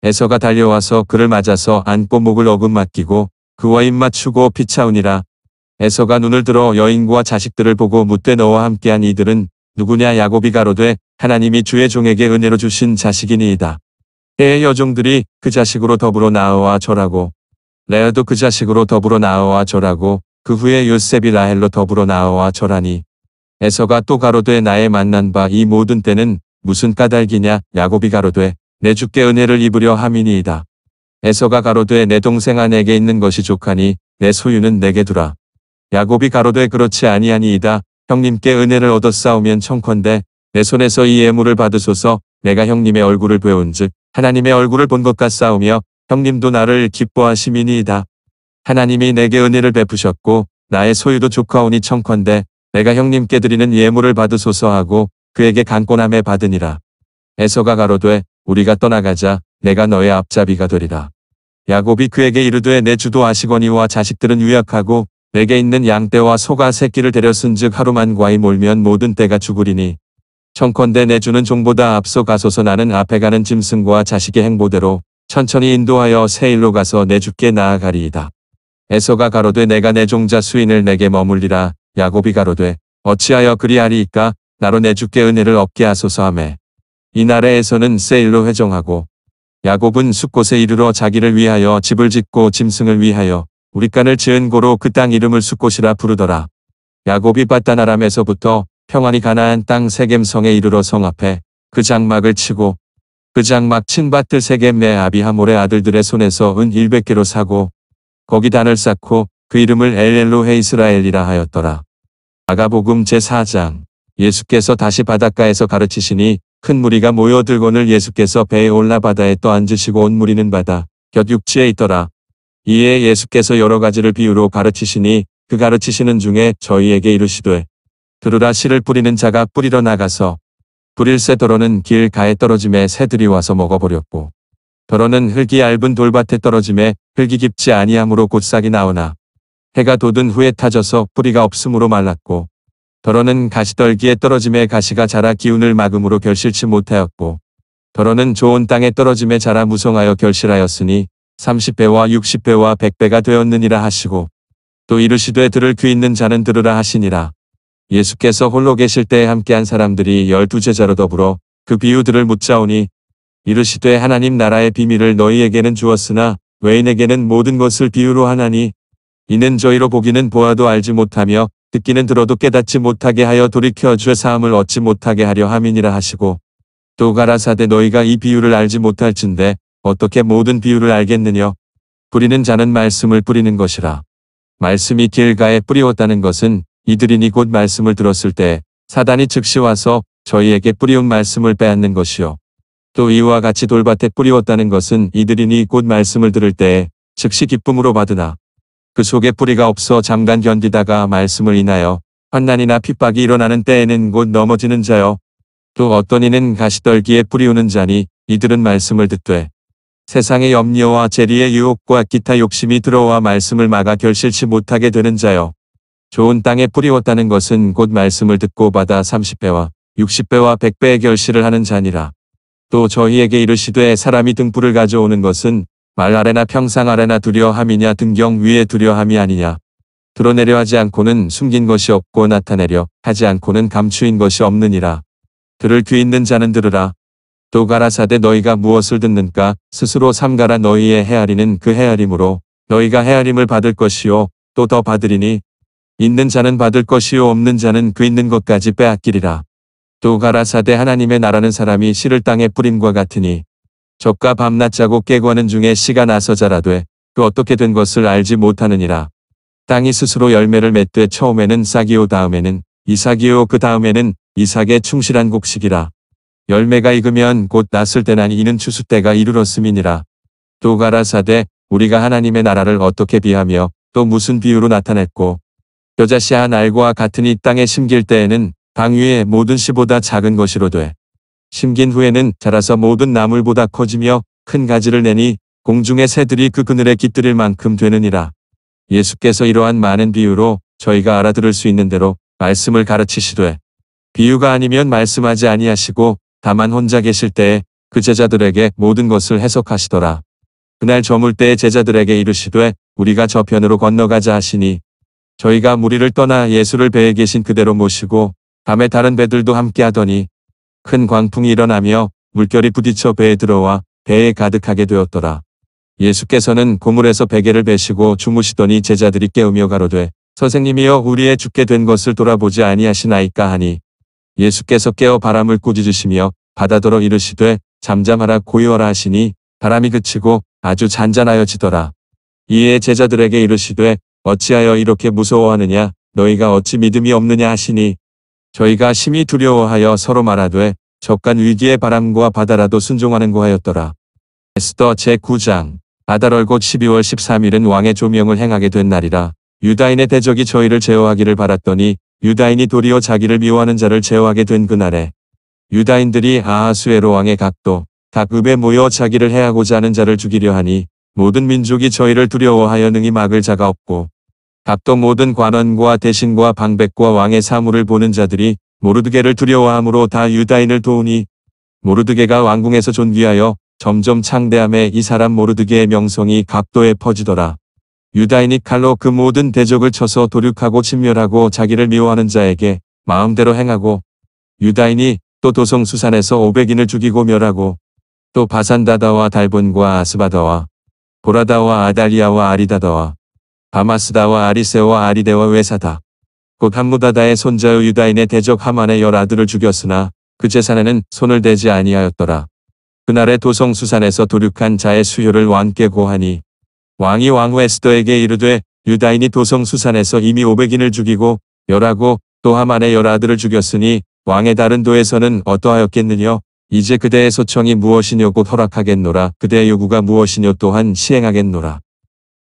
S1: 에서가 달려와서 그를 맞아서 안고 목을 어금 맡기고 그와 입 맞추고 피차우니라. 에서가 눈을 들어 여인과 자식들을 보고 묻되 너와 함께한 이들은 누구냐. 야곱이 가로되 하나님이 주의 종에게 은혜로 주신 자식이니이다. 해의 여종들이 그 자식으로 더불어 나아와 절하고 레아도 그 자식으로 더불어 나아와 절하고 그 후에 요셉이 라헬로 더불어 나아와 절하니 에서가 또 가로되 나의 만난 바 이 모든 때는 무슨 까닭이냐. 야곱이 가로되 내 주께 은혜를 입으려 함이니이다. 에서가 가로되 내 동생아 내게 있는 것이 족하니 내 소유는 내게 두라. 야곱이 가로되 그렇지 아니하니이다. 형님께 은혜를 얻었사오면 청컨대 내 손에서 이 예물을 받으소서. 내가 형님의 얼굴을 배운즉 하나님의 얼굴을 본 것 같사오며 형님도 나를 기뻐하심이니이다. 하나님이 내게 은혜를 베푸셨고 나의 소유도 조카오니 청컨대 내가 형님께 드리는 예물을 받으소서 하고 그에게 간권함에 받으니라. 에서가 가로되 우리가 떠나가자. 내가 너의 앞잡이가 되리라. 야곱이 그에게 이르되 내 주도 아시거니와 자식들은 유약하고 내게 있는 양떼와 소가 새끼를 데렸은즉 하루만 과히 몰면 모든 떼가 죽으리니 청컨대 내 주는 종보다 앞서 가소서. 나는 앞에 가는 짐승과 자식의 행보대로 천천히 인도하여 새 일로 가서 내 주께 나아가리이다. 에서가 가로되 내가 내 종자 수인을 내게 머물리라. 야곱이 가로되 어찌하여 그리하리이까. 나로 내 주께 은혜를 얻게 하소서 하매 이날에 에서는 세일로 회정하고 야곱은 숫곳에 이르러 자기를 위하여 집을 짓고 짐승을 위하여 우리간을 지은 고로 그 땅 이름을 숫곳이라 부르더라. 야곱이 밧단 아람에서부터 평안히 가나안 땅 세겜성에 이르러 성 앞에 그 장막을 치고 그 장막 친 밭을 세겜 내 아비하몰의 아들들의 손에서 은 100개로 사고 거기 단을 쌓고 그 이름을 엘엘로헤 이스라엘이라 하였더라. 마가복음 제4장. 예수께서 다시 바닷가에서 가르치시니 큰 무리가 모여들거늘 예수께서 배에 올라 바다에 떠앉으시고 온 무리는 바다 곁 육지에 있더라. 이에 예수께서 여러 가지를 비유로 가르치시니 그 가르치시는 중에 저희에게 이르시되 들으라. 씨를 뿌리는 자가 뿌리러 나가서 뿌릴새 더러는 길 가에 떨어짐에 새들이 와서 먹어버렸고 더러는 흙이 얇은 돌밭에 떨어짐에 흙이 깊지 아니하므로 곧 싹이 나오나 해가 돋은 후에 타져서 뿌리가 없으므로 말랐고 더러는 가시떨기에 떨어짐에 가시가 자라 기운을 막음으로 결실치 못하였고 더러는 좋은 땅에 떨어짐에 자라 무성하여 결실하였으니 30배와 60배와 100배가 되었느니라 하시고 또 이르시되 들을 귀 있는 자는 들으라 하시니라. 예수께서 홀로 계실 때에 함께한 사람들이 12제자로 더불어 그 비유들을 묻자오니 이르시되 하나님 나라의 비밀을 너희에게는 주었으나 외인에게는 모든 것을 비유로 하나니 이는 저희로 보기는 보아도 알지 못하며 듣기는 들어도 깨닫지 못하게 하여 돌이켜 주의 사함을 얻지 못하게 하려 함이니라 하시고 또 가라사대 너희가 이 비유를 알지 못할진대 어떻게 모든 비유를 알겠느냐. 뿌리는 자는 말씀을 뿌리는 것이라. 말씀이 길가에 뿌리웠다는 것은 이들이니 곧 말씀을 들었을 때 사단이 즉시 와서 저희에게 뿌리운 말씀을 빼앗는 것이요. 또 이와 같이 돌밭에 뿌리웠다는 것은 이들이니 곧 말씀을 들을 때에 즉시 기쁨으로 받으나 그 속에 뿌리가 없어 잠깐 견디다가 말씀을 인하여 환난이나 핍박이 일어나는 때에는 곧 넘어지는 자요. 또 어떤 이는 가시떨기에 뿌리우는 자니 이들은 말씀을 듣되 세상의 염려와 재리의 유혹과 기타 욕심이 들어와 말씀을 막아 결실치 못하게 되는 자요. 좋은 땅에 뿌리웠다는 것은 곧 말씀을 듣고 받아 30배와 60배와 100배의 결실을 하는 자니라. 또 저희에게 이르시되 사람이 등불을 가져오는 것은 말 아래나 평상 아래나 두려함이냐 등경 위에 두려함이 아니냐. 드러내려 하지 않고는 숨긴 것이 없고 나타내려 하지 않고는 감추인 것이 없느니라. 들을 귀 있는 자는 들으라. 또 가라사대 너희가 무엇을 듣는가 스스로 삼가라. 너희의 헤아리는 그 헤아림으로 너희가 헤아림을 받을 것이요 또 더 받으리니 있는 자는 받을 것이요 없는 자는 그 있는 것까지 빼앗기리라. 또 가라사대 하나님의 나라는 사람이 씨를 땅에 뿌림과 같으니 적과 밤낮 자고 깨고 하는 중에 씨가 나서 자라되 그 어떻게 된 것을 알지 못하느니라. 땅이 스스로 열매를 맺되 처음에는 싹이요 다음에는 이삭이요 그 다음에는 이삭의 충실한 곡식이라. 열매가 익으면 곧 났을 때나니 이는 추수 때가 이르렀음이니라. 또 가라사대 우리가 하나님의 나라를 어떻게 비하며 또 무슨 비유로 나타냈고 겨자씨 한 알과 같으니 땅에 심길 때에는 방 위의 모든 씨보다 작은 것이로되 심긴 후에는 자라서 모든 나물보다 커지며 큰 가지를 내니 공중의 새들이 그 그늘에 깃들일 만큼 되느니라. 예수께서 이러한 많은 비유로 저희가 알아들을 수 있는 대로 말씀을 가르치시되 비유가 아니면 말씀하지 아니하시고 다만 혼자 계실 때에 그 제자들에게 모든 것을 해석하시더라. 그날 저물 때에 제자들에게 이르시되 우리가 저편으로 건너가자 하시니 저희가 무리를 떠나 예수를 배에 계신 그대로 모시고 밤에 다른 배들도 함께 하더니 큰 광풍이 일어나며 물결이 부딪혀 배에 들어와 배에 가득하게 되었더라. 예수께서는 고물에서 베개를 베시고 주무시더니 제자들이 깨우며 가로되 선생님이여 우리의 죽게 된 것을 돌아보지 아니하시나이까 하니 예수께서 깨어 바람을 꾸짖으시며 바다더러 이르시되 잠잠하라 고요하라 하시니 바람이 그치고 아주 잔잔하여지더라. 이에 제자들에게 이르시되 어찌하여 이렇게 무서워하느냐 너희가 어찌 믿음이 없느냐 하시니 저희가 심히 두려워하여 서로 말하되 적간 위기의 바람과 바다라도 순종하는고 하였더라. 에스더 제9장 아달월 곧 12월 13일은 왕의 조명을 행하게 된 날이라. 유다인의 대적이 저희를 제어하기를 바랐더니 유다인이 도리어 자기를 미워하는 자를 제어하게 된 그날에 유다인들이 아하수에로 왕의 각도 각 읍에 모여 자기를 해하고자 하는 자를 죽이려 하니 모든 민족이 저희를 두려워하여 능히 막을 자가 없고 각도 모든 관원과 대신과 방백과 왕의 사물을 보는 자들이 모르드게를 두려워함으로 다 유다인을 도우니 모르드게가 왕궁에서 존귀하여 점점 창대함에 이 사람 모르드게의 명성이 각도에 퍼지더라. 유다인이 칼로 그 모든 대적을 쳐서 도륙하고 침멸하고 자기를 미워하는 자에게 마음대로 행하고 유다인이 또 도성 수산에서 500인을 죽이고 멸하고 또 바산다다와 달본과 아스바다와 보라다와 아달리아와 아리다다와 바마스다와 아리세와 아리데와 외사다 곧 함무다다의 손자의 유다인의 대적 하만의 10아들을 죽였으나 그 재산에는 손을 대지 아니하였더라. 그날에 도성 수산에서 도륙한 자의 수효를 왕께 고하니 왕이 왕후 에스더에게 이르되 유다인이 도성 수산에서 이미 500인을 죽이고 멸하고 또 하만의 10아들을 죽였으니 왕의 다른 도에서는 어떠하였겠느냐. 이제 그대의 소청이 무엇이뇨 곧 허락하겠노라. 그대의 요구가 무엇이뇨 또한 시행하겠노라.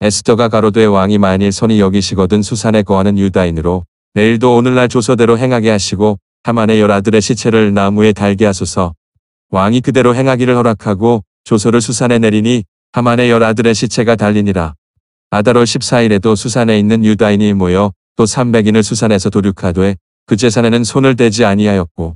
S1: 에스더가 가로되 왕이 만일 선히 여기시거든 수산에 거하는 유다인으로 내일도 오늘날 조서대로 행하게 하시고 하만의 10아들의 시체를 나무에 달게 하소서. 왕이 그대로 행하기를 허락하고 조서를 수산에 내리니 하만의 10아들의 시체가 달리니라. 아달월 14일에도 수산에 있는 유다인이 모여 또 300인을 수산에서 도륙하되 그 재산에는 손을 대지 아니하였고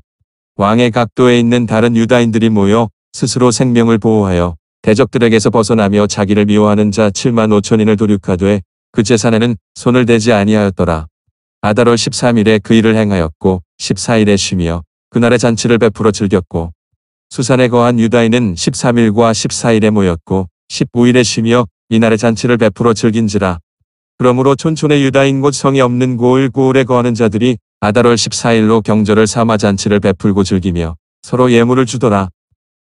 S1: 왕의 각도에 있는 다른 유다인들이 모여 스스로 생명을 보호하여 대적들에게서 벗어나며 자기를 미워하는 자 7만 5천인을 도륙하되 그 재산에는 손을 대지 아니하였더라. 아달월 13일에 그 일을 행하였고 14일에 쉬며 그날의 잔치를 베풀어 즐겼고 수산에 거한 유다인은 13일과 14일에 모였고 15일에 쉬며 이날의 잔치를 베풀어 즐긴지라. 그러므로 촌촌의 유다인 곧 성이 없는 고을에 거하는 자들이 아달월 14일로 경절을 삼아 잔치를 베풀고 즐기며 서로 예물을 주더라.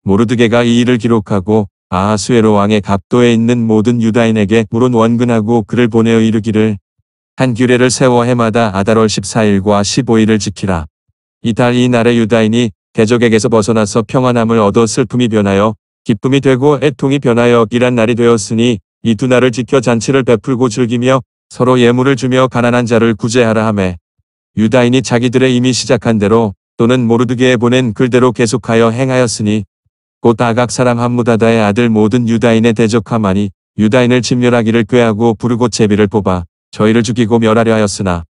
S1: 모르드게가 이 일을 기록하고 아하수에로 왕의 각도에 있는 모든 유다인에게 물은 원근하고 그를 보내어 이르기를 한 규례를 세워 해마다 아달월 14일과 15일을 지키라. 이달 이날에 유다인이 대적에게서 벗어나서 평안함을 얻어 슬픔이 변하여 기쁨이 되고 애통이 변하여 일한 날이 되었으니 이 두 날을 지켜 잔치를 베풀고 즐기며 서로 예물을 주며 가난한 자를 구제하라 하매 유다인이 자기들의 이미 시작한 대로 또는 모르드게에 보낸 글대로 계속하여 행하였으니 곧 아각 사람 함무다다의 아들 모든 유다인의 대적 하만이 유다인을 진멸하기를 꾀하고 부르고 제비를 뽑아 저희를 죽이고 멸하려 하였으나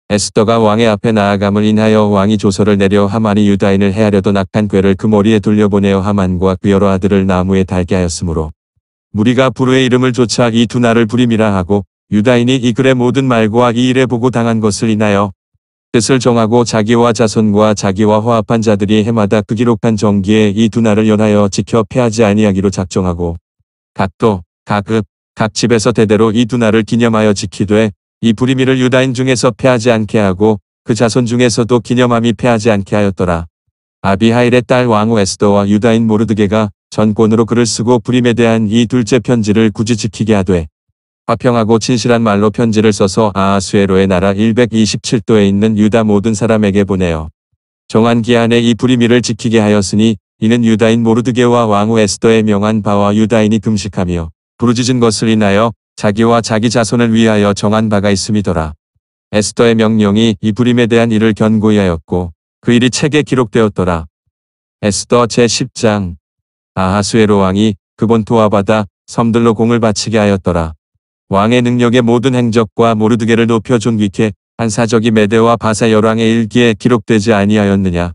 S1: 에스더가 왕의 앞에 나아감을 인하여 왕이 조서를 내려 하만이 유다인을 해하려던 악한 꾀를 그 머리에 돌려보내어 하만과 그 여러 아들을 나무에 달게 하였으므로 무리가 부르의 이름을 쫓아 이 두 날을 부림이라 하고 유다인이 이 글의 모든 말과 이 일에 보고 당한 것을 인하여 뜻을 정하고 자기와 자손과 자기와 화합한 자들이 해마다 그 기록한 정기에 이 두 날을 연하여 지켜 패하지 아니하기로 작정하고 각도, 각읍, 각 집에서 대대로 이 두 날을 기념하여 지키되 이 부리미를 유다인 중에서 패하지 않게 하고 그 자손 중에서도 기념함이 패하지 않게 하였더라. 아비하일의 딸 왕후 에스더와 유다인 모르드게가 전권으로 글을 쓰고 부림에 대한 이 둘째 편지를 굳이 지키게 하되 화평하고 진실한 말로 편지를 써서 아하수에로의 나라 127도에 있는 유다 모든 사람에게 보내어 정한 기한에 이 부리미를 지키게 하였으니 이는 유다인 모르드게와 왕후 에스더의 명한 바와 유다인이 금식하며 부르짖은 것을 인하여 자기와 자기 자손을 위하여 정한 바가 있음이더라. 에스더의 명령이 이 부림에 대한 일을 견고히 하였고 그 일이 책에 기록되었더라. 에스더 제10장 아하수에로 왕이 그 본토와 바다, 섬들로 공을 바치게 하였더라. 왕의 능력의 모든 행적과 모르드게를 높여 존귀케 한 사적이 메대와 바사 열왕의 일기에 기록되지 아니하였느냐.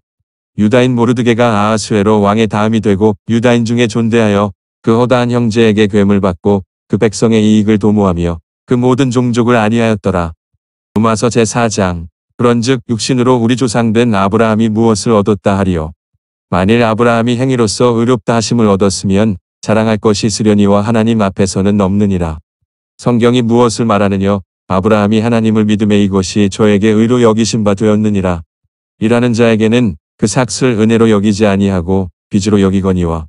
S1: 유다인 모르드게가 아하수에로 왕의 다음이 되고 유다인 중에 존대하여 그 허다한 형제에게 괴물 받고 그 백성의 이익을 도모하며 그 모든 종족을 안위하였더라. 로마서 제4장 그런즉 육신으로 우리 조상된 아브라함이 무엇을 얻었다 하리요. 만일 아브라함이 행위로서 의롭다 하심을 얻었으면 자랑할 것이 있으려니와 하나님 앞에서는 없느니라. 성경이 무엇을 말하느냐. 아브라함이 하나님을 믿음에 이것이 저에게 의로 여기심 바 되었느니라. 일하는 자에게는 그 삭슬 은혜로 여기지 아니하고 빚으로 여기거니와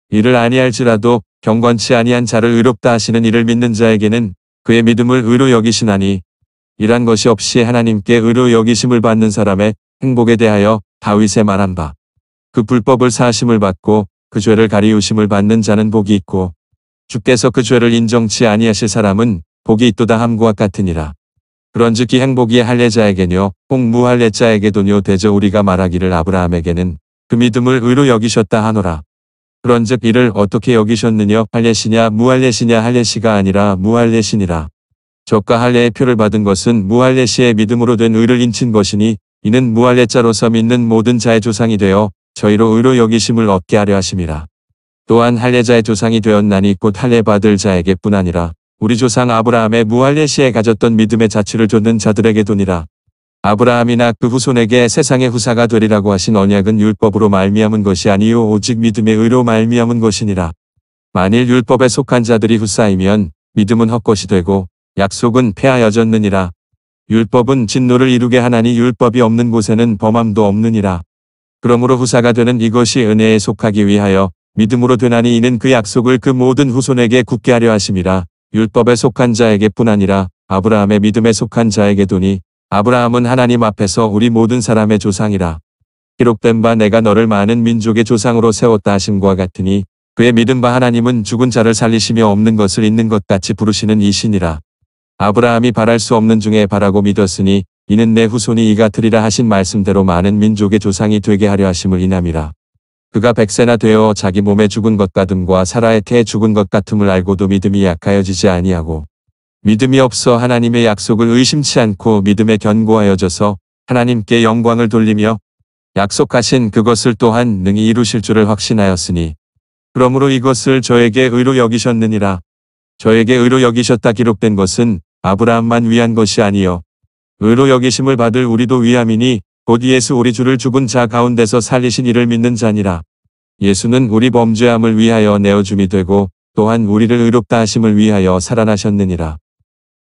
S1: 이를 아니할지라도 경건치 아니한 자를 의롭다 하시는 이를 믿는 자에게는 그의 믿음을 의로 여기시나니 이란 것이 없이 하나님께 의로 여기심을 받는 사람의 행복에 대하여 다윗의 말한 바 그 불법을 사하심을 받고 그 죄를 가리우심을 받는 자는 복이 있고 주께서 그 죄를 인정치 아니하실 사람은 복이 있도다 함과 같으니라. 그런즉 이 행복이 할례자에게뇨 혹 무할례자에게도뇨 되저 우리가 말하기를 아브라함에게는 그 믿음을 의로 여기셨다 하노라. 그런즉 이를 어떻게 여기셨느냐. 할례시냐 무할례시냐. 할례시가 아니라 무할례시니라. 저가 할례의 표를 받은 것은 무할례시의 믿음으로 된 의를 인친 것이니 이는 무할례자로서 믿는 모든 자의 조상이 되어 저희로 의로 여기심을 얻게 하려 하심이라. 또한 할례자의 조상이 되었나니 곧 할례 받을 자에게뿐 아니라 우리 조상 아브라함의 무할례시에 가졌던 믿음의 자취를 좇는 자들에게도니라. 아브라함이나 그 후손에게 세상의 후사가 되리라고 하신 언약은 율법으로 말미암은 것이 아니요 오직 믿음의 의로 말미암은 것이니라. 만일 율법에 속한 자들이 후사이면 믿음은 헛것이 되고 약속은 폐하여졌느니라. 율법은 진노를 이루게 하나니 율법이 없는 곳에는 범함도 없느니라. 그러므로 후사가 되는 이것이 은혜에 속하기 위하여 믿음으로 되나니 이는 그 약속을 그 모든 후손에게 굳게 하려 하심이라. 율법에 속한 자에게뿐 아니라 아브라함의 믿음에 속한 자에게도니 아브라함은 하나님 앞에서 우리 모든 사람의 조상이라. 기록된 바 내가 너를 많은 민족의 조상으로 세웠다 하심과 같으니 그의 믿은 바 하나님은 죽은 자를 살리시며 없는 것을 있는 것 같이 부르시는 이시니라. 아브라함이 바랄 수 없는 중에 바라고 믿었으니 이는 내 후손이 이같으리라 하신 말씀대로 많은 민족의 조상이 되게 하려 하심을 인함이라. 그가 100세나 되어 자기 몸에 죽은 것 같음과 사라의 태에 죽은 것 같음을 알고도 믿음이 약하여지지 아니하고 믿음이 없어 하나님의 약속을 의심치 않고 믿음에 견고하여져서 하나님께 영광을 돌리며 약속하신 그것을 또한 능히 이루실 줄을 확신하였으니 그러므로 이것을 저에게 의로 여기셨느니라. 저에게 의로 여기셨다 기록된 것은 아브라함만 위한 것이 아니요 의로 여기심을 받을 우리도 위함이니 곧 예수 우리 주를 죽은 자 가운데서 살리신 이를 믿는 자니라. 예수는 우리 범죄함을 위하여 내어줌이 되고 또한 우리를 의롭다 하심을 위하여 살아나셨느니라.